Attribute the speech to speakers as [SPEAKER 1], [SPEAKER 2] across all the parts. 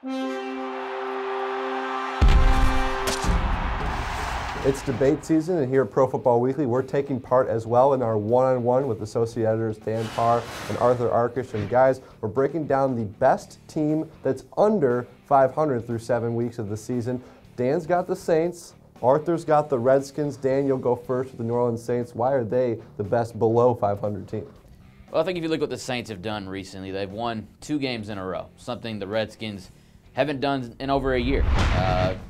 [SPEAKER 1] It's debate season, and here at Pro Football Weekly, we're taking part as well in our one-on-one with associate editors Dan Parr and Arthur Arkish. And guys, we're breaking down the best team that's under 500 through 7 weeks of the season. Dan's got the Saints. Arthur's got the Redskins. Dan, you'll go first with the New Orleans Saints. Why are they the best below 500 team?
[SPEAKER 2] Well, I think if you look what the Saints have done recently, they've won 2 games in a row, something the Redskins haven't done in over a year.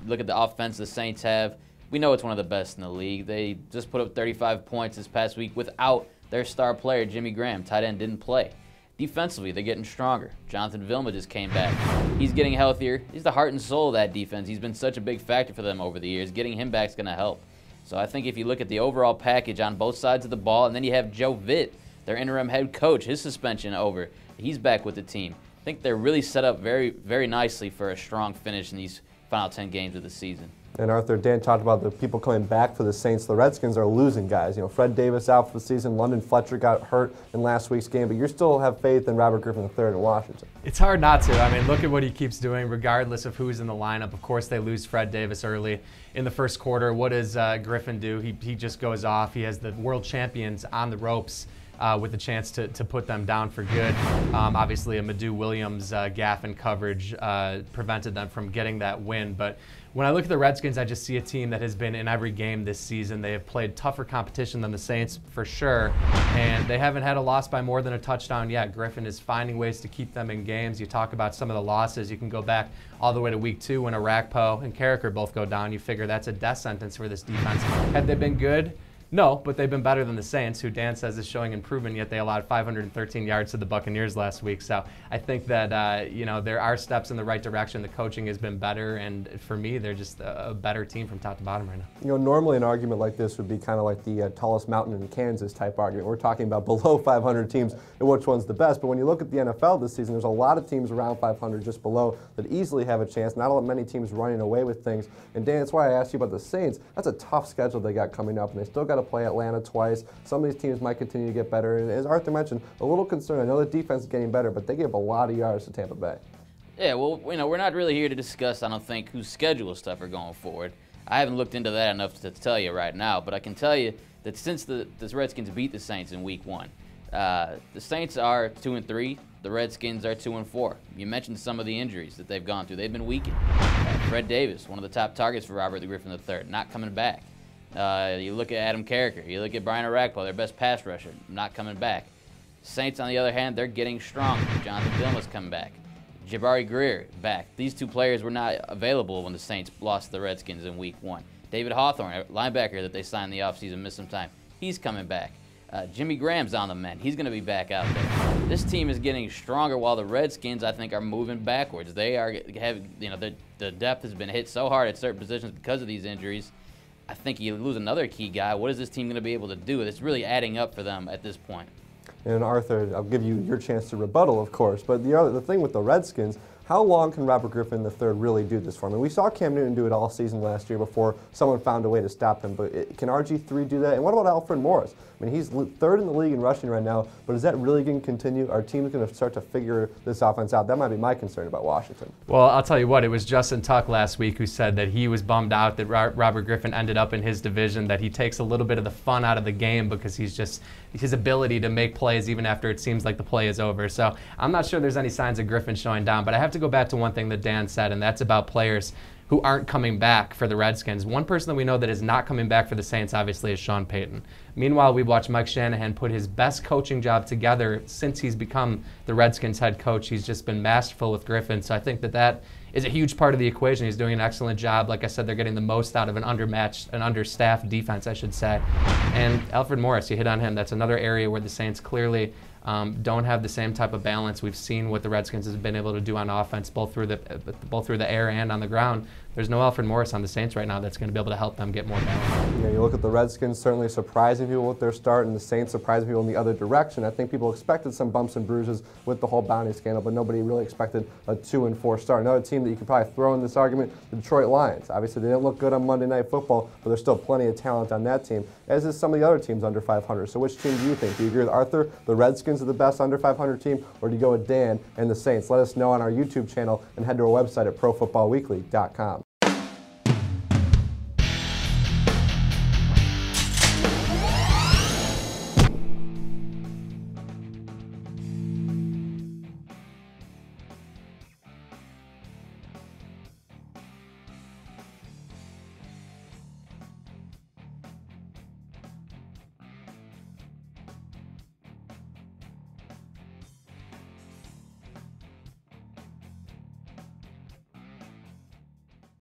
[SPEAKER 2] Look at the offense the Saints have. We know it's one of the best in the league. They just put up 35 points this past week without their star player, Jimmy Graham. Tight end didn't play. Defensively, they're getting stronger. Jonathan Vilma just came back. He's getting healthier. He's the heart and soul of that defense. He's been such a big factor for them over the years. Getting him back is going to help. So I think if you look at the overall package on both sides of the ball, and then you have Joe Vitt, their interim head coach, his suspension over. He's back with the team. I think they're really set up very, very nicely for a strong finish in these final 10 games of the season.
[SPEAKER 1] And Arthur, Dan talked about the people coming back for the Saints. The Redskins are losing guys. You know, Fred Davis out for the season. London Fletcher got hurt in last week's game, but you still have faith in Robert Griffin III in Washington.
[SPEAKER 3] It's hard not to. I mean, look at what he keeps doing regardless of who's in the lineup. Of course, they lose Fred Davis early in the first quarter. What does Griffin do? He just goes off. He has the world champions on the ropes with the chance to put them down for good. Obviously, a Madu Williams gaff in coverage prevented them from getting that win. But when I look at the Redskins, I just see a team that has been in every game this season. They have played tougher competition than the Saints for sure, and they haven't had a loss by more than a touchdown yet. Griffin is finding ways to keep them in games. You talk about some of the losses. You can go back all the way to week 2 when Arakpo and Carricker both go down. You figure that's a death sentence for this defense. Have they been good? No, but they've been better than the Saints, who Dan says is showing improvement, yet they allowed 513 yards to the Buccaneers last week. So I think that there are steps in the right direction. The coaching has been better, and for me, they're just a better team from top to bottom right now.
[SPEAKER 1] You know, normally an argument like this would be kind of like the tallest mountain in Kansas type argument. We're talking about below 500 teams and which one's the best. But when you look at the NFL this season, there's a lot of teams around 500 just below that easily have a chance. Not many teams running away with things. And Dan, that's why I asked you about the Saints. That's a tough schedule they got coming up, and they still got to play Atlanta twice. Some of these teams might continue to get better. And as Arthur mentioned, a little concerned. I know the defense is getting better, but they gave a lot of yards to Tampa Bay. Yeah,
[SPEAKER 2] well, we're not really here to discuss, I don't think, whose schedule is tougher going forward. I haven't looked into that enough to tell you right now, but I can tell you that since the Redskins beat the Saints in Week 1, the Saints are 2-3. The Redskins are 2-4. You mentioned some of the injuries that they've gone through. They've been weakened. Fred Davis, one of the top targets for Robert Griffin III, not coming back. You look at Adam Carricker, you look at Brian Arakpo, their best pass rusher, not coming back. Saints, on the other hand, they're getting stronger. Jonathan Vilma's coming back. Jabari Greer back. These two players were not available when the Saints lost to the Redskins in Week 1. David Hawthorne, a linebacker that they signed in the offseason, missed some time. He's coming back. Jimmy Graham's on the mend. He's going to be back out there. This team is getting stronger while the Redskins, I think, are moving backwards. They are the depth has been hit so hard at certain positions because of these injuries. I think you lose another key guy. What is this team going to be able to do? It's really adding up for them at this point.
[SPEAKER 1] And Arthur, I'll give you your chance to rebuttal, of course. But the thing with the Redskins, how long can Robert Griffin III really do this for him? And we saw Cam Newton do it all season last year before someone found a way to stop him. But can RG3 do that? And what about Alfred Morris? I mean, he's third in the league in rushing right now, but is that really going to continue? Are teams going to start to figure this offense out? That might be my concern about Washington.
[SPEAKER 3] Well, I'll tell you what, it was Justin Tuck last week who said that he was bummed out that Robert Griffin ended up in his division, that he takes a little bit of the fun out of the game because he's just his ability to make plays even after it seems like the play is over. So I'm not sure there's any signs of Griffin showing down, but I have to go back to one thing that Dan said, and that's about players who aren't coming back for the Redskins. One person that we know that is not coming back for the Saints, obviously, is Sean Payton. Meanwhile, we've watched Mike Shanahan put his best coaching job together since he's become the Redskins head coach. He's just been masterful with Griffin, so I think that is a huge part of the equation. He's doing an excellent job. Like I said, they're getting the most out of an understaffed defense, I should say. And Alfred Morris, you hit on him. That's another area where the Saints clearly don't have the same type of balance. We've seen what the Redskins have been able to do on offense, both through the air and on the ground. There's no Alfred Morris on the Saints right now that's going to be able to help them get more balance.
[SPEAKER 1] Yeah, you look at the Redskins, certainly surprising people with their start, and the Saints surprising people in the other direction. I think people expected some bumps and bruises with the whole bounty scandal, but nobody really expected a 2-4 start. Another team that you could probably throw in this argument, the Detroit Lions. Obviously, they didn't look good on Monday Night Football, but there's still plenty of talent on that team, as is some of the other teams under 500. So which team do you think? Do you agree with Arthur? The Redskins Redskins are the best under 500 team, or do you go with Dan and the Saints? Let us know on our YouTube channel and head to our website at profootballweekly.com.